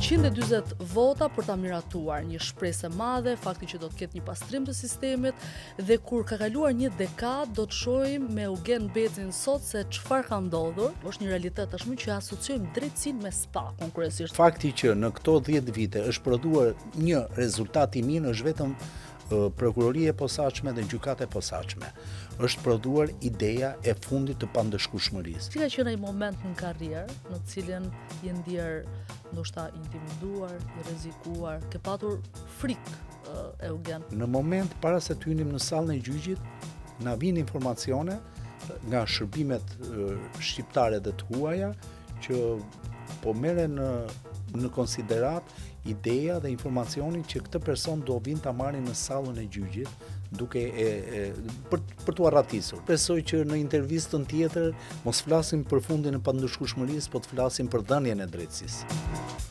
140 vota për ta miratuar, një shpresë e madhe, fakti që do të ketë një pastrim të sistemit dhe kur ka kaluar një dekadë do të shohim me Eugen Becin sot se çfarë ka ndodhur. Është një realitet tashmë që asociojmë drejtësinë me spa konkurrencësisht. Fakti që në këto 10 vite është prodhuar një rezultat i mirë është vetëm prokuroria e posaçme dhe gjykata e posaçme. Është prodhuar ideja e fundit të pandëshkueshmërisë. Cila që në një moment në karrierë në cilin je ndier ndoshta intimiduar, i rrezikuar, ke patur frikë, Eugen? Në moment para se të hynim në sallën e gjyqit, na vijnë informacione nga shërbimet shqiptare dhe të huaja që po merren në konsiderat ideja dhe informacioni që këtë person do vinë ta marrin në sallën e gjyqit duke për t'u arratisur. Besoj që në intervistën tjetër mos flasim për fundin e pandëshkueshmërisë, po të flasim për dhënien e drejtësisë.